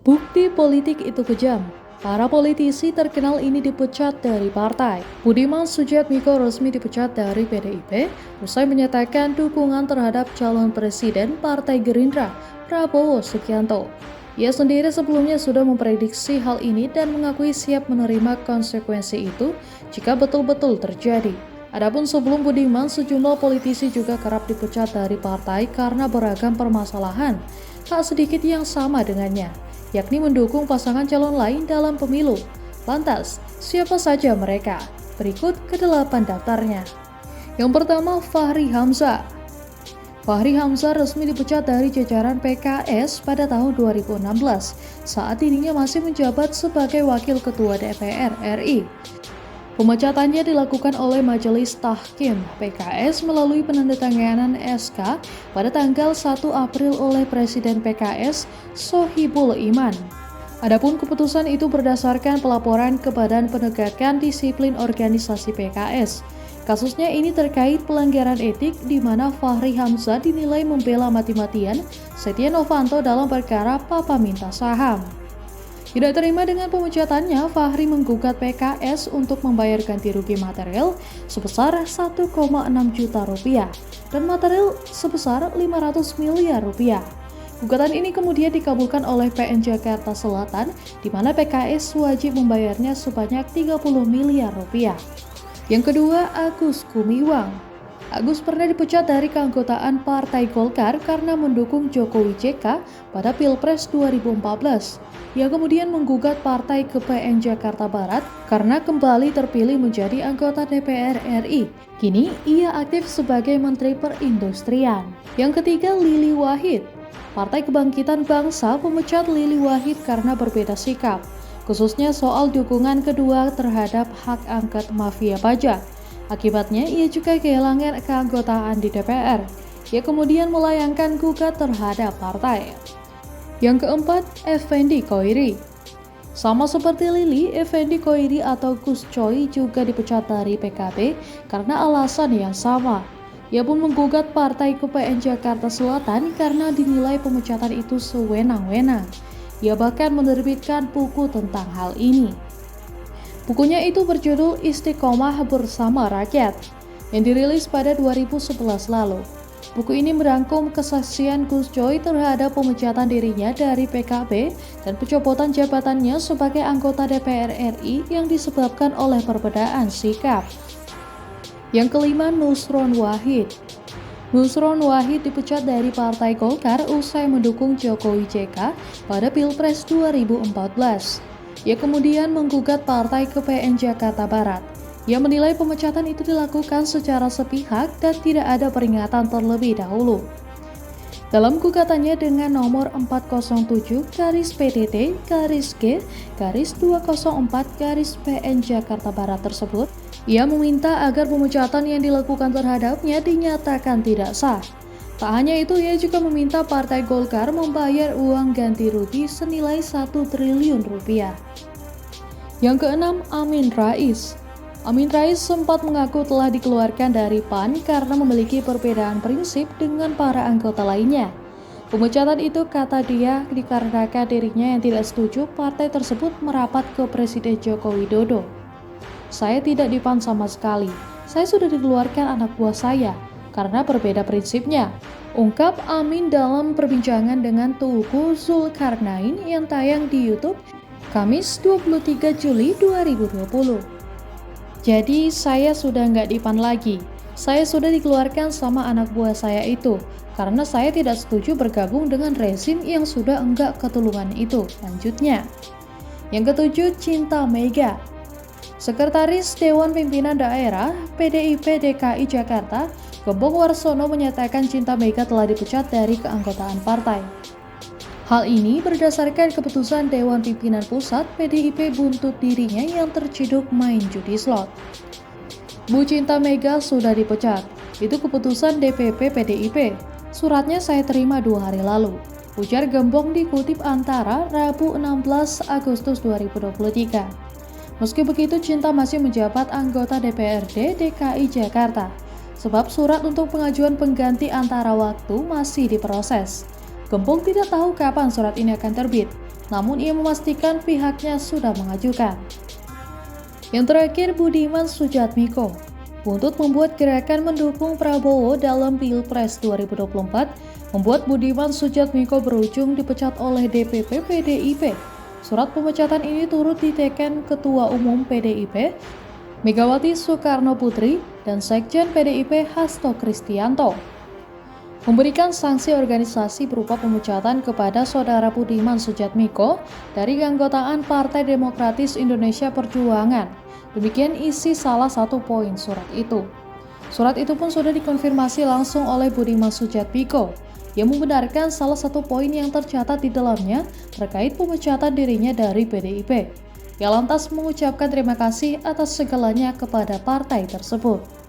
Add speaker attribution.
Speaker 1: Bukti politik itu kejam. Para politisi terkenal ini dipecat dari partai. Budiman Sujatmiko resmi dipecat dari PDIP usai menyatakan dukungan terhadap calon presiden Partai Gerindra, Prabowo Subianto. Ia sendiri sebelumnya sudah memprediksi hal ini dan mengakui siap menerima konsekuensi itu jika betul-betul terjadi. Adapun sebelum Budiman, sejumlah politisi juga kerap dipecat dari partai karena beragam permasalahan, tak sedikit yang sama dengannya, yakni mendukung pasangan calon lain dalam pemilu. Lantas, siapa saja mereka? Berikut ke-8 daftarnya. Yang pertama, Fahri Hamzah. Fahri Hamzah resmi dipecat dari jajaran PKS pada tahun 2016 saat dirinya masih menjabat sebagai Wakil Ketua DPR RI. Pemecatannya dilakukan oleh Majelis Tahkim PKS melalui penandatanganan SK pada tanggal 1 April oleh Presiden PKS Sohibul Iman. Adapun keputusan itu berdasarkan pelaporan ke Badan Penegakan Disiplin Organisasi PKS. Kasusnya ini terkait pelanggaran etik di mana Fahri Hamzah dinilai membela mati-matian Setia Novanto dalam perkara papa minta saham. Tidak terima dengan pemecatannya, Fahri menggugat PKS untuk membayar ganti rugi material sebesar 1,6 juta rupiah dan material sebesar 500 miliar rupiah. Gugatan ini kemudian dikabulkan oleh PN Jakarta Selatan, di mana PKS wajib membayarnya sebanyak 30 miliar rupiah. Yang kedua, Agus Gumiwang. Agus pernah dipecat dari keanggotaan Partai Golkar karena mendukung Jokowi JK pada Pilpres 2014. Ia kemudian menggugat partai ke PN Jakarta Barat karena kembali terpilih menjadi anggota DPR RI. Kini ia aktif sebagai Menteri Perindustrian. Yang ketiga, Lili Wahid. Partai Kebangkitan Bangsa memecat Lili Wahid karena berbeda sikap, khususnya soal dukungan kedua terhadap hak angket mafia pajak. Akibatnya, ia juga kehilangan keanggotaan di DPR. Ia kemudian melayangkan gugat terhadap partai. Yang keempat, Effendi Koiri. Sama seperti Lili, Effendi Koiri atau Gus Coy juga dipecat dari PKB karena alasan yang sama. Ia pun menggugat partai ke PN Jakarta Selatan karena dinilai pemecatan itu sewenang-wenang. Ia bahkan menerbitkan buku tentang hal ini. Bukunya itu berjudul Istiqomah Bersama Rakyat, yang dirilis pada 2011 lalu. Buku ini merangkum kesaksian Gus Coy terhadap pemecatan dirinya dari PKB dan pencopotan jabatannya sebagai anggota DPR RI yang disebabkan oleh perbedaan sikap. Yang kelima, Nusron Wahid. Nusron Wahid dipecat dari Partai Golkar usai mendukung Jokowi JK pada Pilpres 2014. Ia kemudian menggugat partai ke PN Jakarta Barat. Ia menilai pemecatan itu dilakukan secara sepihak dan tidak ada peringatan terlebih dahulu. Dalam gugatannya dengan nomor 407-PTT-G-204-PN Jakarta Barat tersebut, ia meminta agar pemecatan yang dilakukan terhadapnya dinyatakan tidak sah. Tak hanya itu, ia juga meminta Partai Golkar membayar uang ganti rugi senilai 1 triliun rupiah. Yang keenam, Amin Rais. Amin Rais sempat mengaku telah dikeluarkan dari PAN karena memiliki perbedaan prinsip dengan para anggota lainnya. Pemecatan itu, kata dia, dikarenakan dirinya yang tidak setuju partai tersebut merapat ke Presiden Joko Widodo. Saya tidak di PAN sama sekali. Saya sudah dikeluarkan anak buah saya karena berbeda prinsipnya, ungkap Amin dalam perbincangan dengan Teuku Zulkarnain yang tayang di YouTube Kamis 23 Juli 2020. Jadi saya sudah nggak di PAN lagi. Saya sudah dikeluarkan sama anak buah saya itu karena saya tidak setuju bergabung dengan rezim yang sudah enggak ketulungan itu, lanjutnya. Yang ketujuh, Cinta Mega. Sekretaris Dewan Pimpinan Daerah PDIP DKI Jakarta, Gembong Warsono menyatakan Cinta Mega telah dipecat dari keanggotaan partai. Hal ini berdasarkan keputusan Dewan Pimpinan Pusat PDIP buntut dirinya yang terciduk main judi slot. Bu Cinta Mega sudah dipecat. Itu keputusan DPP PDIP. Suratnya saya terima 2 hari lalu, ujar Gembong dikutip Antara Rabu 16 Agustus 2023. Meski begitu, Cinta masih menjabat anggota DPRD DKI Jakarta, sebab surat untuk pengajuan pengganti antara waktu masih diproses. Gembong tidak tahu kapan surat ini akan terbit. namun ia memastikan pihaknya sudah mengajukan. Yang terakhir, Budiman Sujatmiko. Buntut membuat gerakan mendukung Prabowo dalam Pilpres 2024, membuat Budiman Sujatmiko berujung dipecat oleh DPP PDIP. Surat pemecatan ini turut diteken Ketua Umum PDIP, Megawati Soekarno Putri, dan Sekjen PDIP Hasto Kristianto. Memberikan sanksi organisasi berupa pemecatan kepada Saudara Budiman Sujatmiko dari keanggotaan Partai Demokratis Indonesia Perjuangan. Demikian isi salah satu poin surat itu. Surat itu pun sudah dikonfirmasi langsung oleh Budiman Sujatmiko, yang membenarkan salah satu poin yang tercatat di dalamnya terkait pemecatan dirinya dari PDIP. Ia lantas mengucapkan terima kasih atas segalanya kepada partai tersebut.